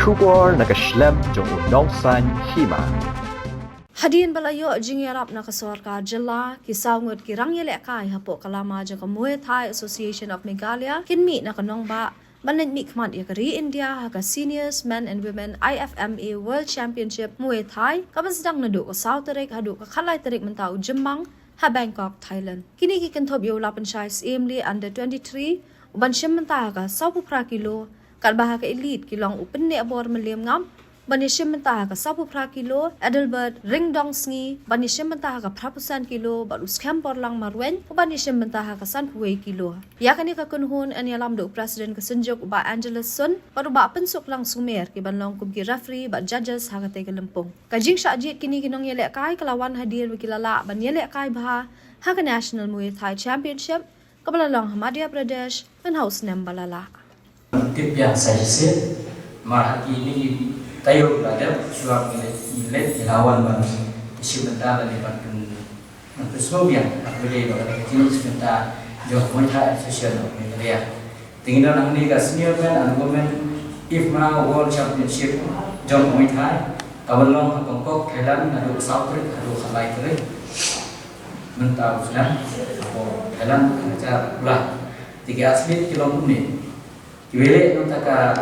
Shubor nakaslem jong unongsan hima. Hadian balayo jingyarap na kasorka jala kisawngot kirang yelekay hapo kalama jang Muay Thai Association of Meghalaya kinmi na kanong ba Manit Mikmat Yakari India haka Seniors Men and Women IFMA World Championship Muay Thai kamasdang nado ko South Tarik hado ka Kalay Tarik mentau Jemang ha Bangkok Thailand kini kikentob yo lapan size AMD under 23 uban siyam mentah ka 10 kilo kalbaha ka elite kilong upen ne abor meliam ngam Banishim mentah ka 10 kilo, Adelbert Ringdong Sngi, banishim mentah ka 10% kilo, baru skempor lang marwen, banishim mentah ka 10 kilo. Yakani ka kunhun ani alam do Presiden kesenjuk ba Angeles Sun, baru ba pensuk lang sumer ki banlong kubgi referee ba judges ha ka tega lempung. Kajing syajit kini kinong yelek kai kelawan hadir wakilala ban yelek kai bah ha ka National Muay Thai Championship, kabalalong Madhya Pradesh, ban house nem balala. Tip yang saya sih, marah ini tayo berada suap milet ilawan bang isu mentah dari bantuan semua yang aku beli bagi jenis mentah jauh Muay Thai Association of Meghalaya. Tinggal nang ni ka senior men and women IFMA World Championship jauh Muay Thai kabalong Bangkok Thailand adu South Korea adu Kalay Tarik mentah sudah atau Thailand acara ulah 3 atlet kilom ni kiwele nantaka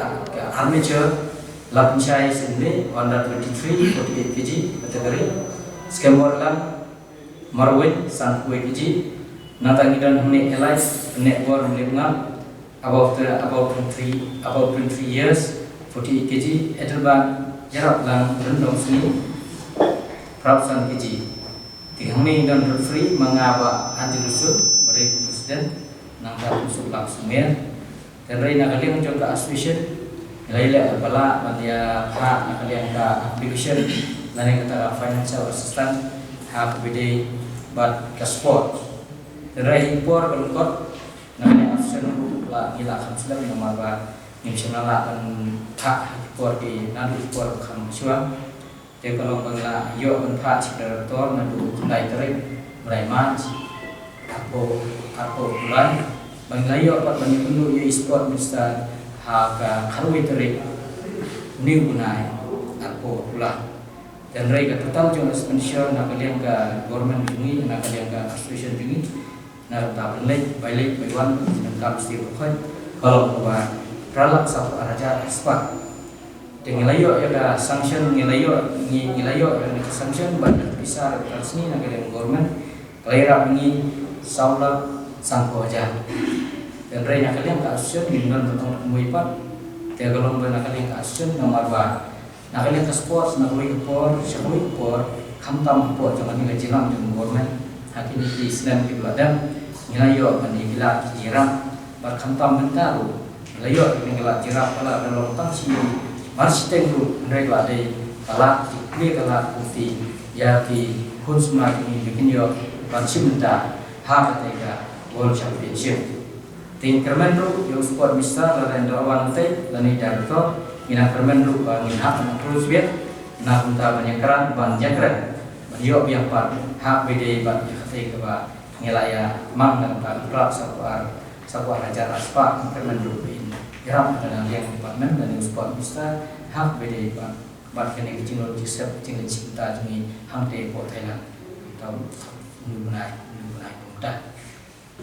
amateur Lapan size ini under 23, 48 kg kategori. Skemor lang Marwin 10 kg. Natang idan hune Elias network melengam about 23 years 48 kg. Edelban jarak lang rendong sini perapsan kg. Tiga hune idan free mengaba anti lusut beri presiden nang lusut langsung ya. Dan reina kali mencoba association Laila bala bandia ha nakalian ka application lani kata financial assistant ha pbd but ka sport rai impor balukot nani option la gila kan sudah nomor ba national la kan ha impor di nadu impor kan suam te kalau bangla yo kan ha separator nadu dai tarik mulai mat apo bulan bangla yo pat bani penuh yo sport mister haka karwi tarik new bunai aku pula dan mereka total jumlah sponsor nak kalian ke government jungi nak kalian ke association jungi nak tak balik balik bayuan dan tak mesti bukan kalau bahwa peralak satu araja ekspat dengan layo ada sanction ngelayo yang sanction banyak besar transni nak kalian government kelahiran ini saula sangko aja dan rey nak kalian ke association dengan tentang muipat dia kalau nak kalian ke association nomor ba nak kalian ke sport nak kalian ke por syakui por kamtam por jangan nilai jilam dengan government hakim di Islam di Badan nilayo mani gila jiram bar kamtam bentaru nilayo gila jiram pala dalam tangsi marsiteng tu rey ba dei pala di kala putih ya di hunsma ini bikin yo pansim benta ha ketika World Championship ting kermenru yo sport bisa lain dawan teh lani darto ina kermenru bangin hak terus biar na punta banyakran ban jakran yo biang pat hak bede bat kate ke ba ngelaya mang dan ban klub sabar raja aspa kermenru in gram dan yang departemen dan sport bisa hak bede bat kene kecil jisep kecil cinta jemi hangte po Thailand tahun mulai mudah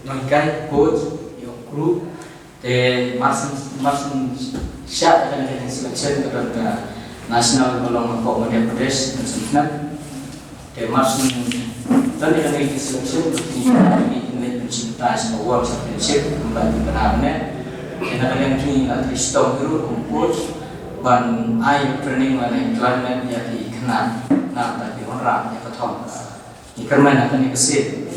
mangkai coach group the Martin Shah dan selection kepada nasional belum kok Madhya Pradesh dan sebagainya the Martin dan yang selection di pencinta semua World Championship kembali benarnya kita yang kini nanti stop dulu coach ban ai training mana climate ya dikenal nah tadi orang yang ketong ikan akan dikesit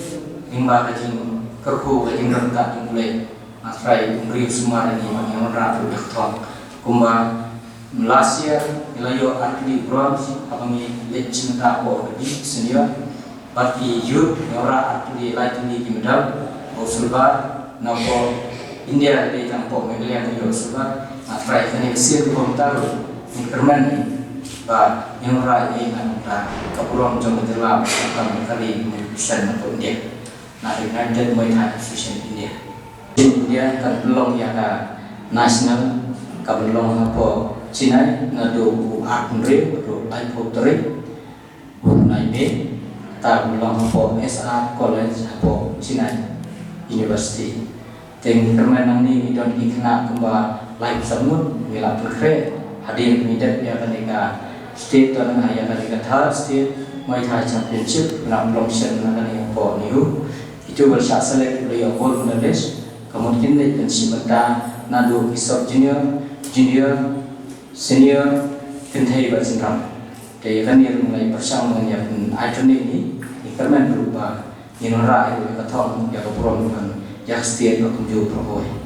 limbah kajing kerhu kajing rentak mulai Astray beri semua lagi yang rapi bertolak kumba Malaysia ilayo atli bronze apa ni legend tapo di senior bagi youth ora atli light di medal silver napo India di tampo Meghalaya di silver Astray kini kesir komentar increment ba yang ora ini nanta kapurong jom terlap akan kali bisa napo India nah United Muay Thai Association India kan belum ya national kabenlong hapo Chinai ngadu art nre do ai potri unai be ta belong hapo SR College hapo Chinai University teng permainan ni don ikna kemba live samut mila pekre hadir midat ya kanika state dan ya kanika third state mai thai championship na belong sen na kanika po niu itu bersyak select oleh all Bangladesh kemudian di pensimbata nadu kisop junior senior kentai bersenam dari kan yang mulai bersama dengan yang item ini ikan berubah inora itu kata orang yang berperan dengan yang setiap berkunjung perhoi